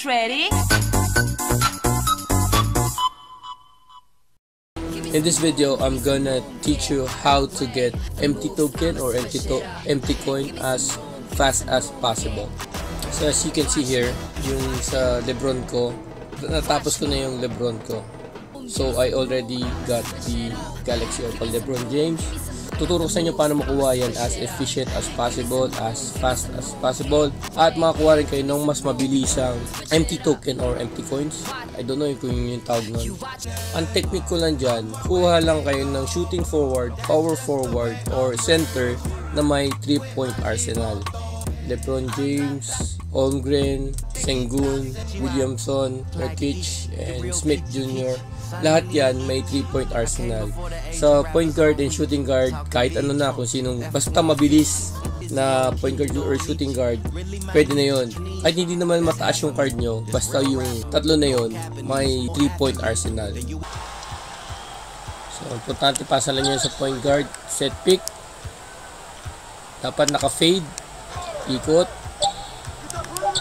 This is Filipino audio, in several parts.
ready? In this video, I'm gonna teach you how to get empty token or empty coin as fast as possible. So as you can see here, yung sa Lebron ko, natapos ko na yung Lebron ko. So I already got the Galaxy Opal Lebron James. Tuturo sa inyo paano makuha yan as efficient as possible, as fast as possible, at makakuha rin kayo ng mas mabilisang empty token or empty coins. I don't know kung yun yung tawag nun. Ang technique ko lang dyan, kuha lang kayo ng shooting forward, power forward, or center na may 3-point arsenal. Lebron James, Holmgren, Sengun, Williamson, Jokic, and Smith Jr. Lahat yan may 3-point arsenal. Sa point guard and shooting guard, kahit ano na, kung sinong basta mabilis na point guard or shooting guard, pwede na yon. Kahit hindi naman mataas yung card nyo, basta yung tatlo na yon may 3-point arsenal. So importante pasalan nyo sa point guard, set pick, dapat naka-fade, ikot,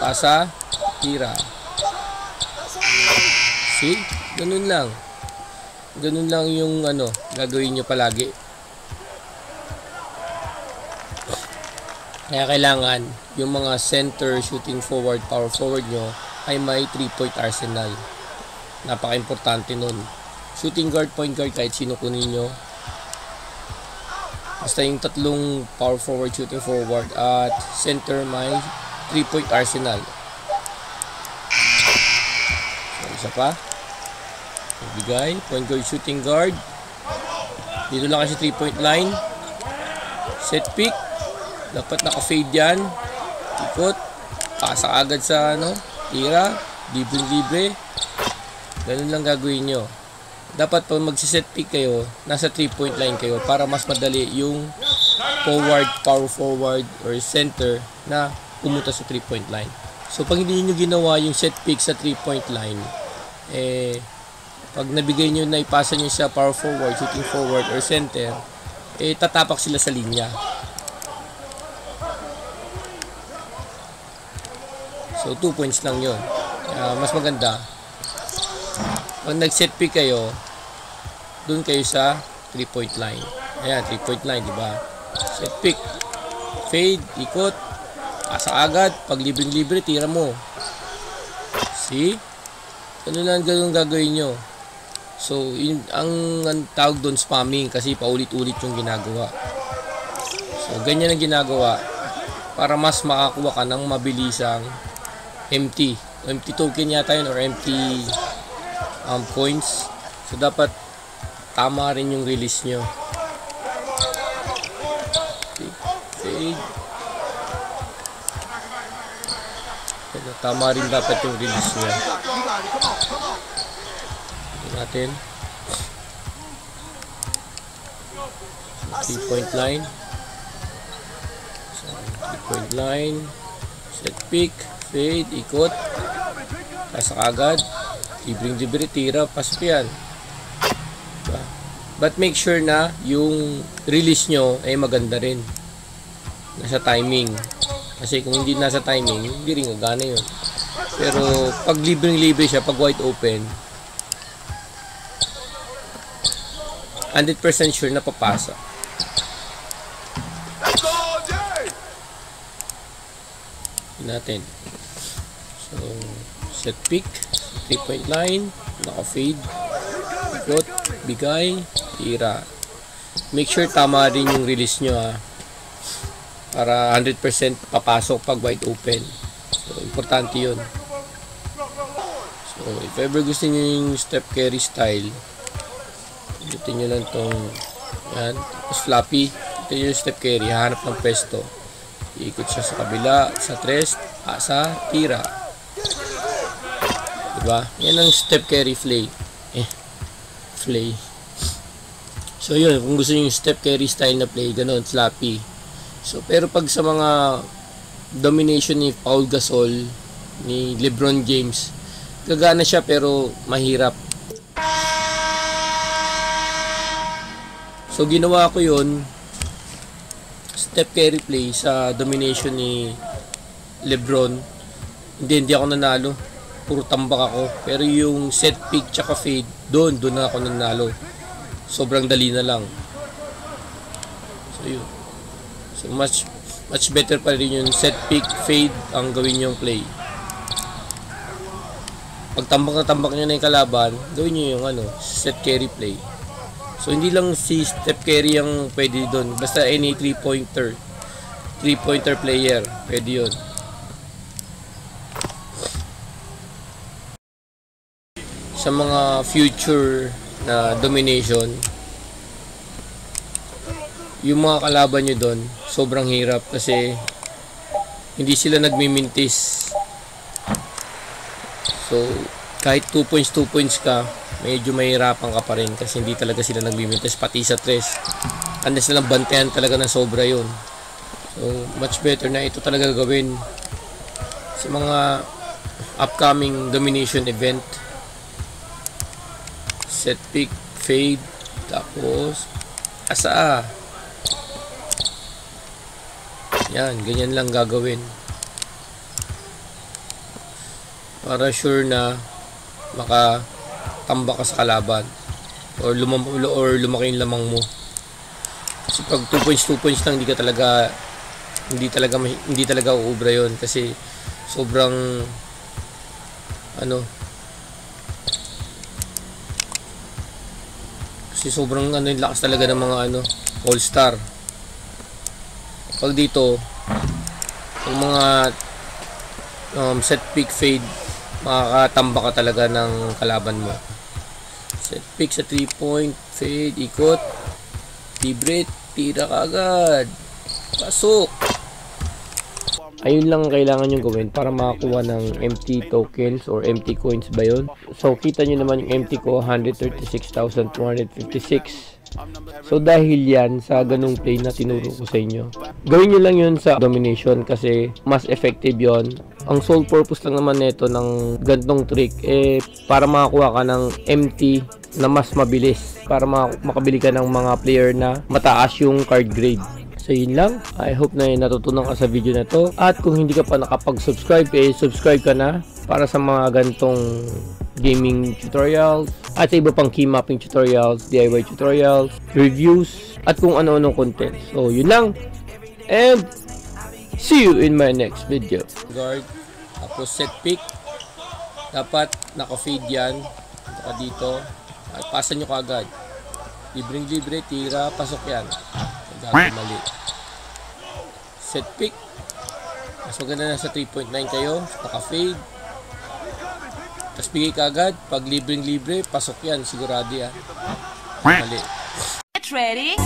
pasa, tira. See? Ganun lang. Ganun lang yung gagawin nyo palagi. Kaya kailangan yung mga center, shooting forward, power forward nyo ay may 3-point arsenal. Napaka-importante nun. Shooting guard, point guard, kahit sino kunin nyo. Basta yung tatlong power forward, shooting forward, at center may 3-point arsenal. So, isa pa. Bigay, point guard, shooting guard. Dito lang kasi 3-point line. Set pick. Dapat naka-fade yan. Ikot. Pasa agad sa tira. Libre-libre. Ganun lang gagawin nyo. Dapat pag magsiset pick kayo, nasa 3-point line kayo para mas madali yung forward, power forward, or center na pumunta sa 3-point line. So pag hindi nyo ginawa yung set pick sa 3-point line, pag nabigay nyo na ipasa nyo sa power forward, shooting forward, or center, tatapak sila sa linya. So 2 points lang yun. Mas maganda pag nag-set pick kayo, dun kayo sa 3-point line. Ayan, 3-point line, diba? Set pick, fade, ikot, pasa agad, pag libre-libre, tira mo. See? Ganun gagawin nyo. So, ang tawag doon spamming kasi paulit-ulit yung ginagawa. So, ganyan ang ginagawa para mas makakuha ka ng mabilisang empty token yata yun or empty coins. So, dapat tama rin yung release nyo. Fade. Tama rin dapat yung release nyo. Natin 3-point line. So, 3-point line, set pick, fade, ikot, pasa agad, libre tira, pasok yan. But make sure na yung release nyo ay maganda rin, nasa timing, kasi kung hindi nasa timing hindi rin gagana yun. Pero pag libre siya, pag wide open, 100% sure na papasa. Natin. So, set pick, 3-point line, naka-fade, ikot, bigay, tira. Make sure tama rin yung release nyo para 100% papasok pag wide open. So, importante yun. So, if ever gusto nyo yung Steph Curry style, itutin nyo lang itong yan, tapos floppy. Ito yung Steph Curry, hahanap ng pwesto, ikot siya sa kabila, sa tres, asa, tira, diba? Yan ang Steph Curry play. So yun, kung gusto nyo yung Steph Curry style na play, ganun, floppy. So pero pag sa mga domination ni Paul Gasol, ni Lebron James, gagana siya pero mahirap. So ginawa ko yun, Steph Curry play sa domination ni Lebron. Hindi ako nanalo. puro tambak ako. Pero yung set pick tsaka fade, doon na ako nanalo. Sobrang dali na lang. So yun. So much better pa rin yung set pick fade ang gawin yung play. Pag tambak nyo na yung kalaban, gawin nyo yung set carry play. So hindi lang si step carry ang pwede doon, basta any 3-pointer player pwede yun. Sa mga future na domination, yung mga kalaban nyo doon sobrang hirap kasi hindi sila nagmimintis. So kahit 2 points ka, medyo mahirapan ka pa rin kasi hindi talaga sila nagmimintis pati sa 3 unless na lang bantayan talaga na sobra yun. So much better na ito talaga gawin sa mga upcoming domination event. Set pick, fade, tapos asa. Yan, ganyan lang gagawin para sure na makatambak ka sa kalaban or lumaki yung lamang mo. Kasi pag 2 points lang, hindi talaga uubra yon kasi sobrang lakas talaga ng mga all star. Pag dito yung mga set pick fade, makakatamba ka talaga ng kalaban mo. Set pick sa 3-point, fade, ikot, libre, tira ka agad, pasok. Ayun lang kailangan nyo gawin para makakuha ng MT tokens or MT coins ba yun. So kita nyo naman yung MT ko 136,256. So dahil yan sa ganung play na tinuro ko sa inyo, gawin nyo lang yun sa domination kasi mas effective yon. Ang sole purpose lang naman nito ng gantong trick para makakuha ka ng MT na mas mabilis, para makabili ka ng mga player na mataas yung card grade. So yun lang, I hope na natutunan ka sa video na to, at kung hindi ka pa nakapag-subscribe, subscribe ka na para sa mga gantong gaming tutorials at iba pang key mapping tutorials, DIY tutorials, reviews, at kung ano-anong content. So yun lang, and see you in my next video. Guard, tapos set pick, dapat naka-fade yan, naka dito, at pasa nyo kagad. Libreng-libre, tira, pasok yan. Mali. Set pick, mas maganda na sa 3.9 kayo, naka-fade, tapos bigay ka agad. Pag libreng-libre, pasok yan, sigurado yan. Mali. Get ready.